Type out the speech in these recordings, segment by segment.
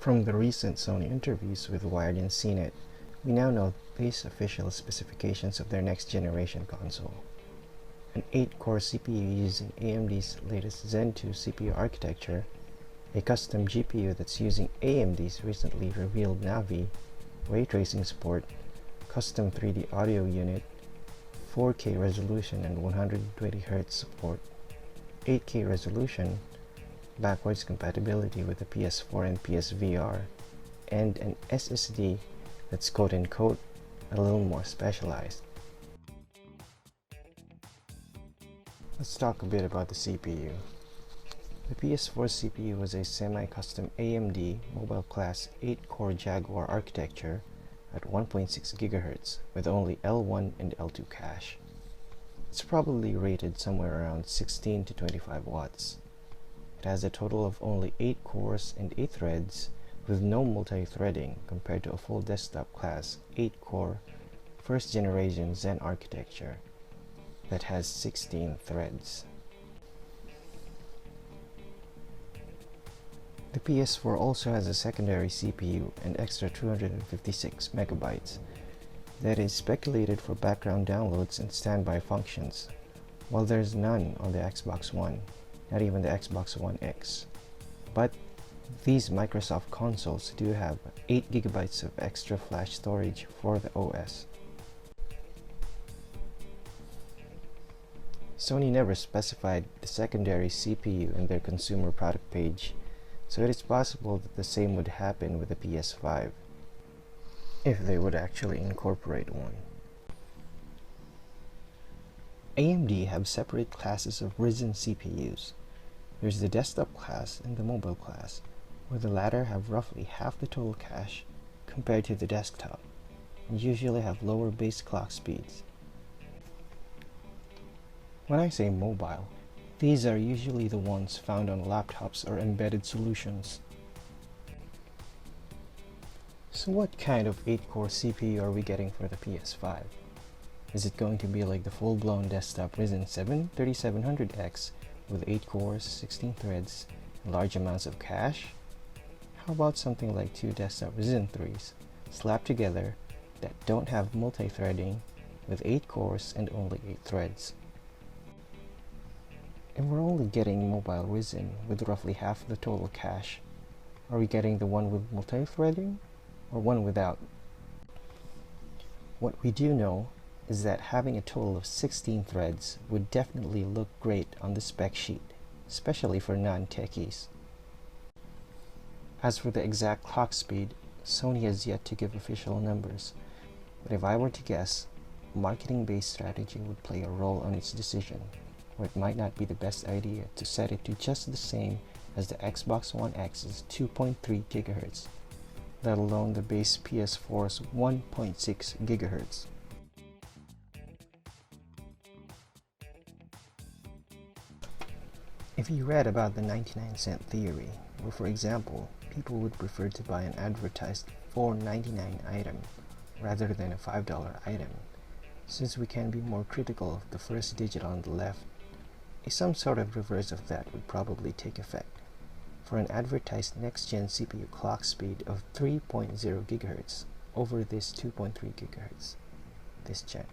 From the recent Sony interviews with Wired and CNET, we now know base official specifications of their next generation console. An 8-core CPU using AMD's latest Zen 2 CPU architecture, a custom GPU that's using AMD's recently revealed Navi, ray tracing support, custom 3D audio unit, 4K resolution and 120Hz support, 8K resolution, backwards compatibility with the PS4 and PSVR, and an SSD that's quote-unquote a little more specialized. Let's talk a bit about the CPU. The PS4 CPU was a semi-custom AMD mobile class 8-core Jaguar architecture at 1.6 GHz with only L1 and L2 cache. It's probably rated somewhere around 16 to 25 watts. It has a total of only 8 cores and 8 threads with no multi-threading compared to a full desktop class 8-core first generation Zen architecture that has 16 threads. The PS4 also has a secondary CPU and extra 256 MB that is speculated for background downloads and standby functions, while there's none on the Xbox One, not even the Xbox One X. But these Microsoft consoles do have 8 GB of extra flash storage for the OS. Sony never specified the secondary CPU in their consumer product page, so it is possible that the same would happen with the PS5, if they would actually incorporate one. AMD have separate classes of Ryzen CPUs. There's the desktop class and the mobile class, where the latter have roughly half the total cache compared to the desktop, and usually have lower base clock speeds. When I say mobile, these are usually the ones found on laptops or embedded solutions. So what kind of 8-core CPU are we getting for the PS5? Is it going to be like the full-blown desktop Ryzen 7 3700X with 8 cores, 16 threads, and large amounts of cache? How about something like 2 desktop Ryzen 3s slapped together that don't have multi-threading with 8 cores and only 8 threads? And we're only getting mobile Ryzen with roughly half the total cache. Are we getting the one with multi-threading or one without? What we do know is that having a total of 16 threads would definitely look great on the spec sheet, especially for non-techies. As for the exact clock speed, Sony has yet to give official numbers, but if I were to guess, marketing-based strategy would play a role on its decision, or it might not be the best idea to set it to just the same as the Xbox One X's 2.3 GHz, let alone the base PS4's 1.6 GHz. If you read about the 99-cent theory, where for example, people would prefer to buy an advertised $4.99 item rather than a $5 item, since we can be more critical of the first digit on the left, some sort of reverse of that would probably take effect for an advertised next-gen CPU clock speed of 3.0 GHz over this 2.3 GHz, this gen.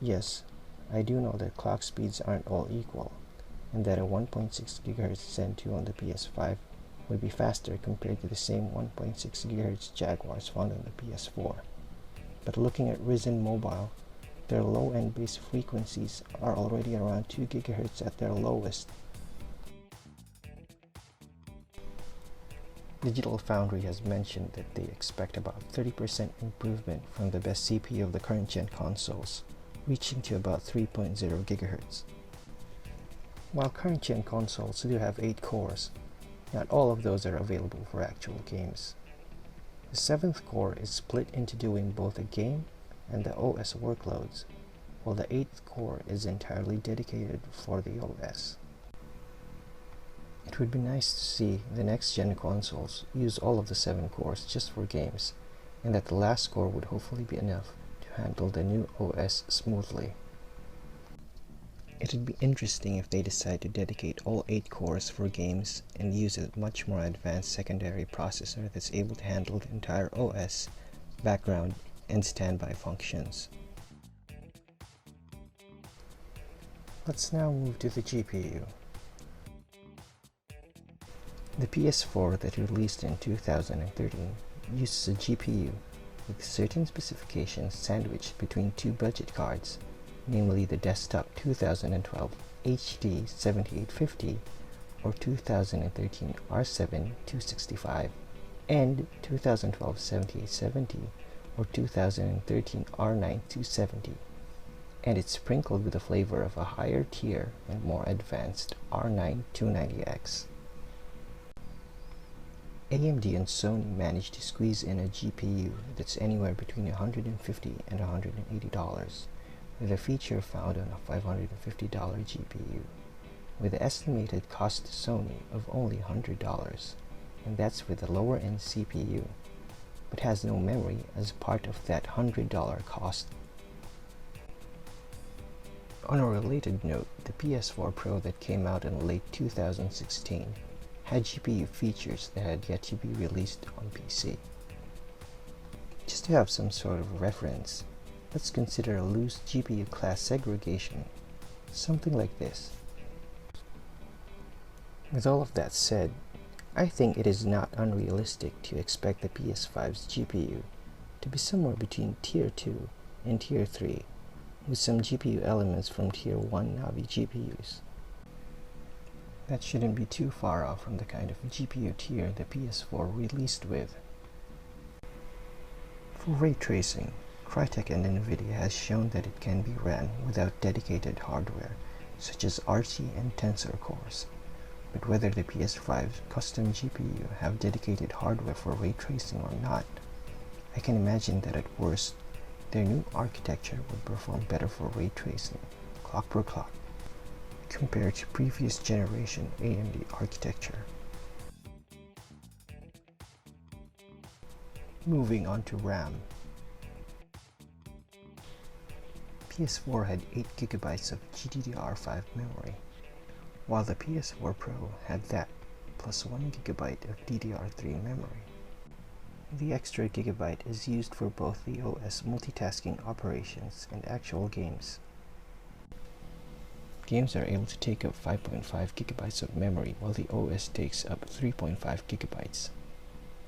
Yes, I do know that clock speeds aren't all equal, and that a 1.6 GHz Zen 2 on the PS5 would be faster compared to the same 1.6 GHz Jaguars found on the PS4. But looking at Ryzen Mobile, their low-end base frequencies are already around 2 GHz at their lowest. Digital Foundry has mentioned that they expect about 30% improvement from the best CPU of the current gen consoles, reaching to about 3.0 GHz. While current gen consoles do have 8 cores, not all of those are available for actual games. The 7th core is split into doing both a game and the OS workloads, while the 8th core is entirely dedicated for the OS. It would be nice to see the next-gen consoles use all of the 7 cores just for games, and that the last core would hopefully be enough to handle the new OS smoothly. It'd be interesting if they decide to dedicate all 8 cores for games and use a much more advanced secondary processor that's able to handle the entire OS, background, and standby functions. Let's now move to the GPU. The PS4 that released in 2013 uses a GPU with certain specifications sandwiched between 2 budget cards, namely the desktop 2012 HD 7850 or 2013 R7 265 and 2012 7870 or 2013 R9 270, and it's sprinkled with a flavor of a higher tier and more advanced R9 290X. AMD and Sony managed to squeeze in a GPU that's anywhere between $150 and $180, with a feature found on a $550 GPU, with the estimated cost to Sony of only $100, and that's with a lower-end CPU, but has no memory as part of that $100 cost. On a related note, the PS4 Pro that came out in late 2016 had GPU features that had yet to be released on PC. Just to have some sort of reference, let's consider a loose GPU class segregation, something like this. With all of that said, I think it is not unrealistic to expect the PS5's GPU to be somewhere between Tier 2 and Tier 3, with some GPU elements from Tier 1 Navi GPUs. That shouldn't be too far off from the kind of GPU tier the PS4 released with. For ray tracing, Crytek and Nvidia has shown that it can be ran without dedicated hardware, such as RT and Tensor cores. But whether the PS5's custom GPU have dedicated hardware for ray tracing or not, I can imagine that at worst, their new architecture would perform better for ray tracing, clock per clock, compared to previous generation AMD architecture. Moving on to RAM. PS4 had 8GB of GDDR5 memory, while the PS4 Pro had that plus 1GB of DDR3 memory. The extra gigabyte is used for both the OS multitasking operations and actual games. Games are able to take up 5.5GB of memory while the OS takes up 3.5GB.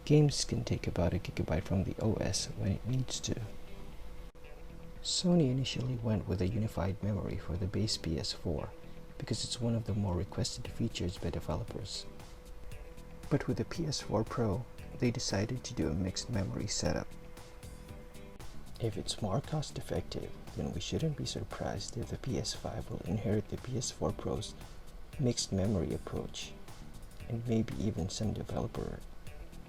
Games can take about a gigabyte from the OS when it needs to. Sony initially went with a unified memory for the base PS4 because it's one of the more requested features by developers. But with the PS4 Pro, they decided to do a mixed memory setup. If it's more cost effective, then we shouldn't be surprised if the PS5 will inherit the PS4 Pro's mixed memory approach, and maybe even some developer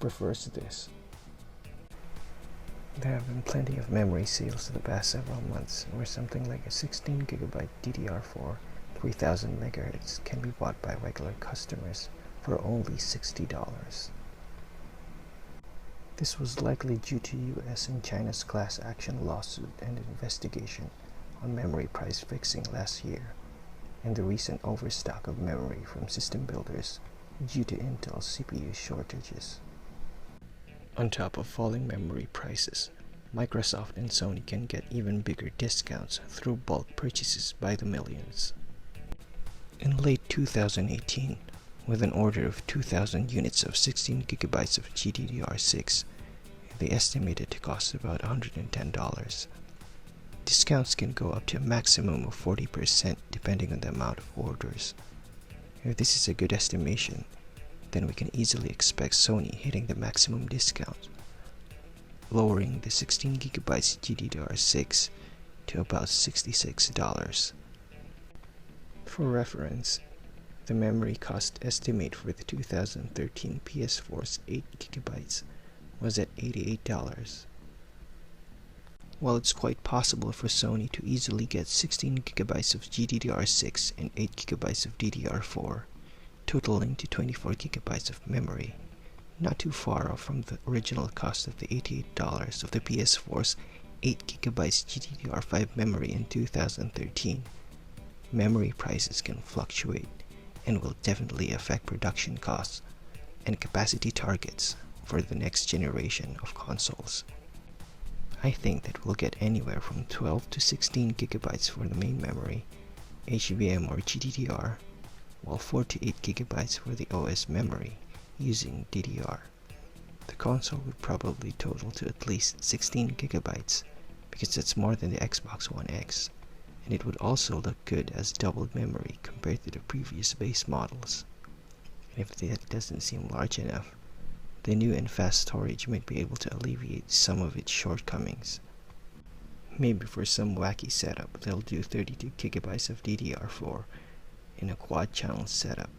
prefers this. There have been plenty of memory sales in the past several months where something like a 16GB DDR4 3000 MHz can be bought by regular customers for only $60. This was likely due to US and China's class action lawsuit and investigation on memory price fixing last year, and the recent overstock of memory from system builders due to Intel CPU shortages. On top of falling memory prices, Microsoft and Sony can get even bigger discounts through bulk purchases by the millions. In late 2018, with an order of 2,000 units of 16GB of GDDR6, they estimated to cost about $110. Discounts can go up to a maximum of 40% depending on the amount of orders. If this is a good estimation, then we can easily expect Sony hitting the maximum discount, lowering the 16GB GDDR6 to about $66. For reference, the memory cost estimate for the 2013 PS4's 8GB was at $88. While it's quite possible for Sony to easily get 16GB of GDDR6 and 8GB of DDR4, totaling to 24GB of memory, not too far off from the original cost of the $88 of the PS4's 8GB GDDR5 memory in 2013, memory prices can fluctuate and will definitely affect production costs and capacity targets for the next generation of consoles. I think that we'll get anywhere from 12 to 16 gigabytes for the main memory, HBM or GDDR, while 4 to 8 gigabytes for the OS memory using DDR. The console would probably total to at least 16 gigabytes because that's more than the Xbox One X, and it would also look good as doubled memory compared to the previous base models. And if that doesn't seem large enough, the new and fast storage might be able to alleviate some of its shortcomings. Maybe for some wacky setup, they'll do 32 gigabytes of DDR4 in a quad channel setup.